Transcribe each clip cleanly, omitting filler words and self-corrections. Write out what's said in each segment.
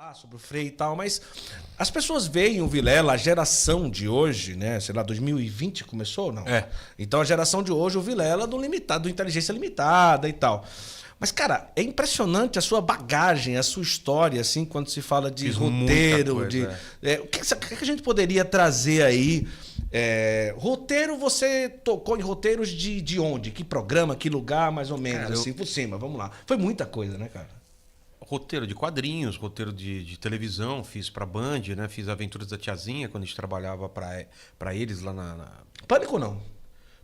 falar sobre o Frei e tal, mas as pessoas veem o Vilela, a geração de hoje, né? Sei lá, 2020 começou, não? É. Então a geração de hoje, o Vilela do limitado, do inteligência limitada e tal. Mas, cara, é impressionante a sua bagagem, a sua história, assim, quando se fala de Fiz roteiro, muita coisa, o que a gente poderia trazer aí? Roteiro, você tocou em roteiros de onde? Que programa, que lugar, mais ou menos, Cara, assim, por cima, vamos lá. Foi muita coisa, né, cara? Roteiro de quadrinhos, roteiro de televisão, fiz pra Band, né? Fiz Aventuras da Tiazinha, quando a gente trabalhava pra eles lá na... Pânico não.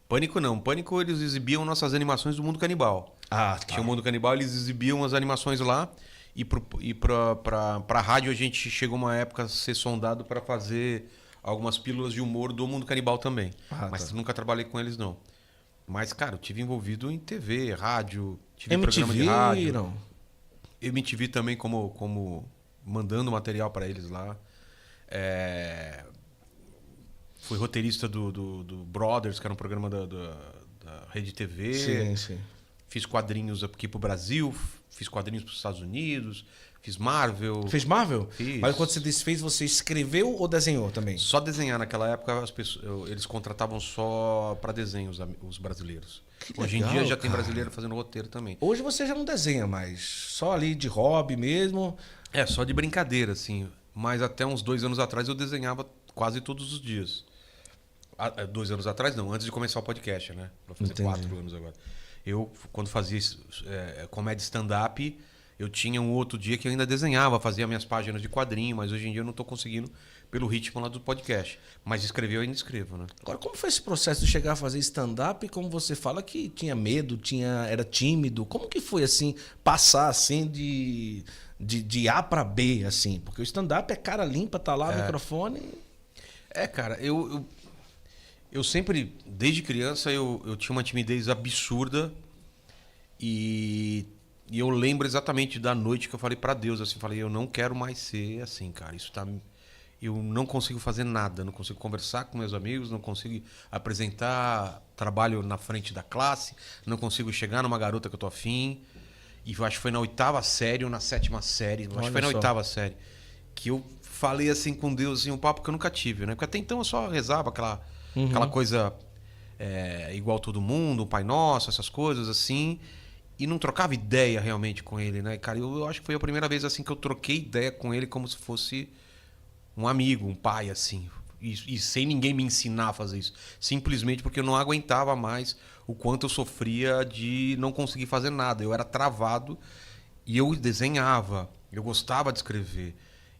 Pânico não. Pânico eles exibiam nossas animações do Mundo Canibal. Ah, tá. Tinha o Mundo Canibal, eles exibiam as animações lá. E pra rádio a gente chegou uma época a ser sondado para fazer algumas pílulas de humor do Mundo Canibal também. Mas nunca trabalhei com eles, não. Mas, cara, eu tive envolvido em TV, rádio, tive programa de rádio. Não. MTV também como mandando material para eles lá. Fui roteirista do Brothers, que era um programa da Rede TV. Sim, sim. Fiz quadrinhos aqui pro Brasil, fiz quadrinhos pros Estados Unidos, fiz Marvel. Fez Marvel? Fiz. Mas quando você desfez, você escreveu ou desenhou também? Só desenhar naquela época, eles contratavam só para desenhos os brasileiros. Hoje em dia já tem brasileiro fazendo roteiro também. Hoje você já não desenha mais, só ali de hobby mesmo. Só de brincadeira, assim. Mas até uns 2 anos atrás eu desenhava quase todos os dias. 2 anos atrás não, antes de começar o podcast, né? Vai fazer 4 anos agora. Eu, quando fazia comédia stand-up, eu tinha um outro dia que eu ainda desenhava, fazia minhas páginas de quadrinho, mas hoje em dia eu não estou conseguindo pelo ritmo lá do podcast. Mas escrever eu ainda escrevo, né? Agora, como foi esse processo de chegar a fazer stand-up? Como você fala que tinha medo, era tímido. Como que foi, assim, passar, assim, de A para B, assim? Porque o stand-up é cara limpa, tá lá, microfone... Cara, eu sempre, desde criança, eu tinha uma timidez absurda e eu lembro exatamente da noite que eu falei pra Deus, assim, falei, eu não quero mais ser assim, cara, eu não consigo fazer nada, não consigo conversar com meus amigos, não consigo apresentar trabalho na frente da classe, não consigo chegar numa garota que eu tô afim, e eu acho que foi na 8ª série ou na 7ª série, acho que foi na 8ª série, que eu falei assim com Deus, assim, um papo que eu nunca tive, né, porque até então eu só rezava aquela coisa igual todo mundo, o Pai Nosso, essas coisas assim, e não trocava ideia realmente com ele, né? Cara, eu acho que foi a primeira vez assim que eu troquei ideia com ele como se fosse um amigo, um pai, assim, e sem ninguém me ensinar a fazer isso, simplesmente porque eu não aguentava mais o quanto eu sofria de não conseguir fazer nada, eu era travado e eu desenhava, eu gostava de escrever.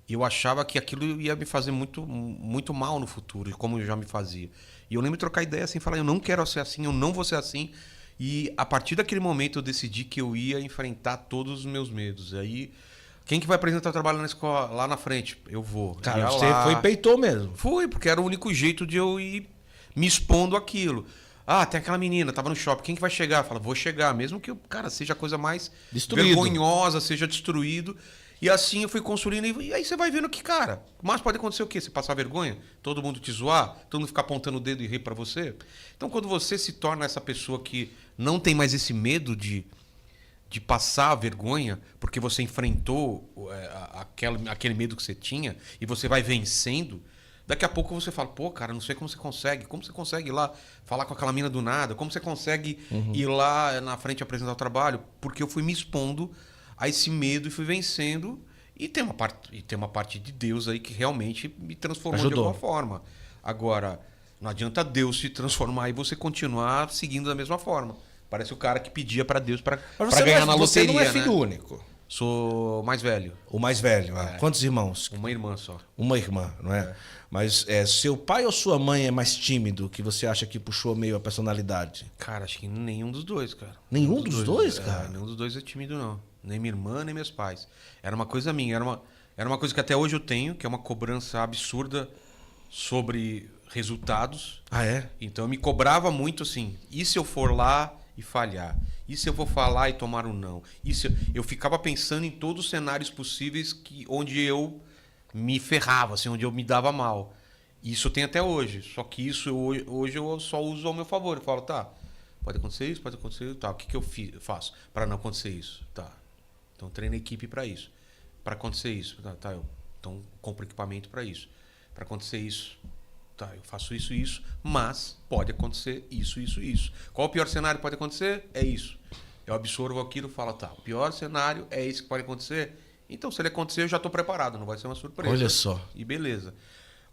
E eu achava que aquilo ia me fazer muito, muito mal no futuro, como já me fazia. E eu lembro de trocar ideia assim, falar, eu não quero ser assim, eu não vou ser assim. E a partir daquele momento eu decidi que eu ia enfrentar todos os meus medos. Aí, quem que vai apresentar o trabalho na escola, lá na frente? Eu vou. Cara, você foi e peitou mesmo. Foi, porque era o único jeito de eu ir me expondo àquilo. Ah, tem aquela menina, tava no shopping, quem que vai chegar? Fala, vou chegar, mesmo que, cara, seja a coisa mais vergonhosa, seja destruído. E assim eu fui construindo, e aí você vai vendo que, cara, mas pode acontecer o quê? Você passar vergonha? Todo mundo te zoar? Todo mundo ficar apontando o dedo e rir pra você? Então, quando você se torna essa pessoa que não tem mais esse medo de passar a vergonha, porque você enfrentou aquele medo que você tinha, e você vai vencendo, daqui a pouco você fala, pô, cara, não sei como você consegue ir lá falar com aquela mina do nada, como você consegue ir lá na frente apresentar o trabalho, porque eu fui me expondo a esse medo e fui vencendo, e tem uma parte de Deus aí que realmente me transformou de alguma forma. Agora, não adianta Deus se transformar e você continuar seguindo da mesma forma. Parece o cara que pedia para Deus para ganhar na loteria. Você não é filho único. Sou mais velho. O mais velho. Quantos irmãos? Uma irmã só. Uma irmã, não é? Mas seu pai ou sua mãe é mais tímido, que você acha que puxou meio a personalidade? Cara, acho que nenhum dos dois, cara. Nenhum dos dois, cara? Nenhum dos dois é tímido, não. Nem minha irmã, nem meus pais. Era uma coisa minha, era uma coisa que até hoje eu tenho, que é uma cobrança absurda sobre resultados. Ah, é? Então eu me cobrava muito assim, e se eu for lá e falhar? E se eu vou falar e tomar um não? Eu ficava pensando em todos os cenários possíveis onde eu me ferrava, assim, onde eu me dava mal. Isso eu tenho até hoje, só que isso hoje eu só uso ao meu favor. Eu falo, tá, pode acontecer isso, tá, o que eu faço para não acontecer isso? Tá. Então treina a equipe para isso. para acontecer isso. Tá, então compro equipamento para isso. Para acontecer isso, tá, eu faço isso e isso, mas pode acontecer isso, isso e isso. Qual o pior cenário que pode acontecer? É isso. Eu absorvo aquilo e falo, tá, o pior cenário é esse que pode acontecer. Então, se ele acontecer, eu já estou preparado, não vai ser uma surpresa. Olha só. E beleza.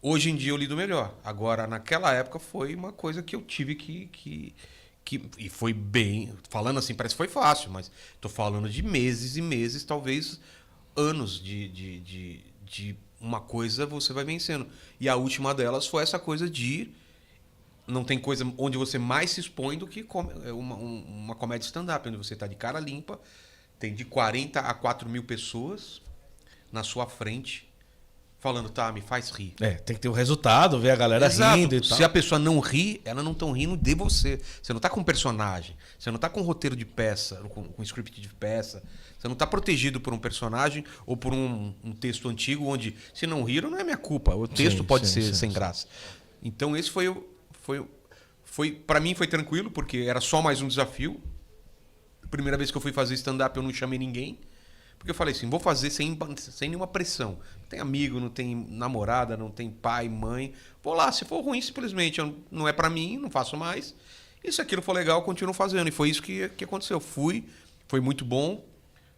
Hoje em dia eu lido melhor. Agora, naquela época, foi uma coisa que eu tive e foi bem... Falando assim, parece que foi fácil, mas estou falando de meses e meses, talvez anos de uma coisa você vai vencendo. E a última delas foi essa coisa de... Não tem coisa onde você mais se expõe do que uma comédia stand-up, onde você está de cara limpa, tem de 40 a 4 mil pessoas na sua frente falando, tá, me faz rir. Tem que ter o resultado, ver a galera rindo e tal. Se a pessoa não ri, ela não está rindo de você. Você não está com um personagem, você não está com um roteiro de peça, com um script de peça, você não está protegido por um personagem ou por um texto antigo onde, se não riram, não é minha culpa. O texto pode ser sem graça. Então, esse foi para mim foi tranquilo, porque era só mais um desafio. Primeira vez que eu fui fazer stand-up, eu não chamei ninguém. Porque eu falei assim, vou fazer sem nenhuma pressão. Não tem amigo, não tem namorada, não tem pai, mãe. Vou lá, se for ruim, simplesmente não é pra mim, não faço mais. E se aquilo for legal, eu continuo fazendo. E foi isso que aconteceu. Foi muito bom.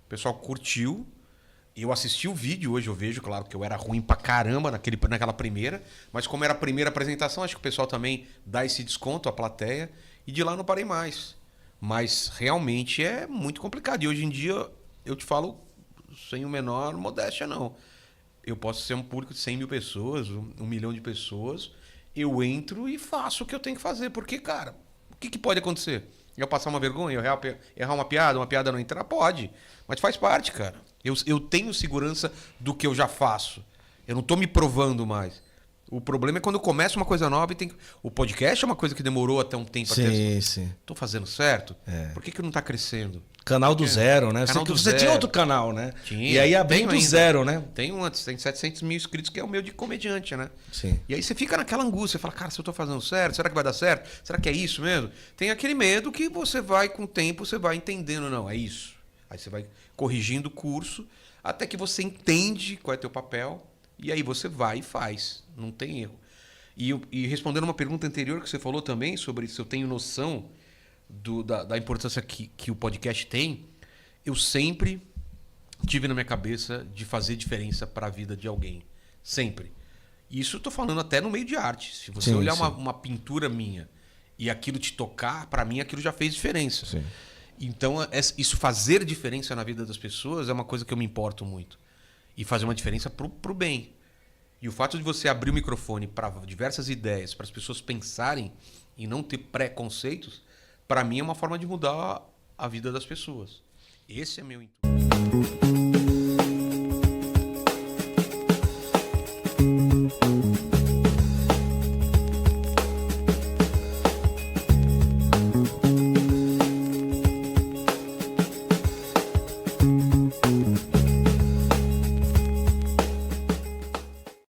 O pessoal curtiu. Eu assisti o vídeo, hoje eu vejo, claro que eu era ruim pra caramba naquela primeira. Mas como era a primeira apresentação, acho que o pessoal também dá esse desconto à plateia. E de lá não parei mais. Mas realmente é muito complicado. E hoje em dia, eu te falo... sem o menor modéstia, não. Eu posso ser um público de 100 mil pessoas, 1 milhão de pessoas. Eu entro e faço o que eu tenho que fazer. Porque, cara, o que pode acontecer? Eu passar uma vergonha, eu errar uma piada não entrar? Pode. Mas faz parte, cara. Eu tenho segurança do que eu já faço. Eu não estou me provando mais. O problema é quando começa uma coisa nova e tem... O podcast é uma coisa que demorou até um tempo. Sim. Estou fazendo certo? Por que não está crescendo? Canal do zero, né? Canal Você tinha outro canal, né? Tinha. E aí abriu do zero, né? Tem antes, tem 700 mil inscritos, que é o meu de comediante, né? Sim. E aí você fica naquela angústia, fala, cara, se eu tô fazendo certo, será que vai dar certo? Será que é isso mesmo? Tem aquele medo que você vai, com o tempo, você vai entendendo, não, é isso. Aí você vai corrigindo o curso, até que você entende qual é teu papel, e aí você vai e faz. Não tem erro. E respondendo uma pergunta anterior que você falou também, sobre se eu tenho noção da importância que o podcast tem, eu sempre tive na minha cabeça de fazer diferença para a vida de alguém. Sempre. Isso eu estou falando até no meio de arte. Se você olhar uma pintura minha e aquilo te tocar, para mim aquilo já fez diferença. Sim. Então, isso fazer diferença na vida das pessoas é uma coisa que eu me importo muito. E fazer uma diferença pro bem. E o fato de você abrir o microfone para diversas ideias, para as pessoas pensarem e não ter preconceitos, para mim é uma forma de mudar a vida das pessoas. Esse é meu intuito.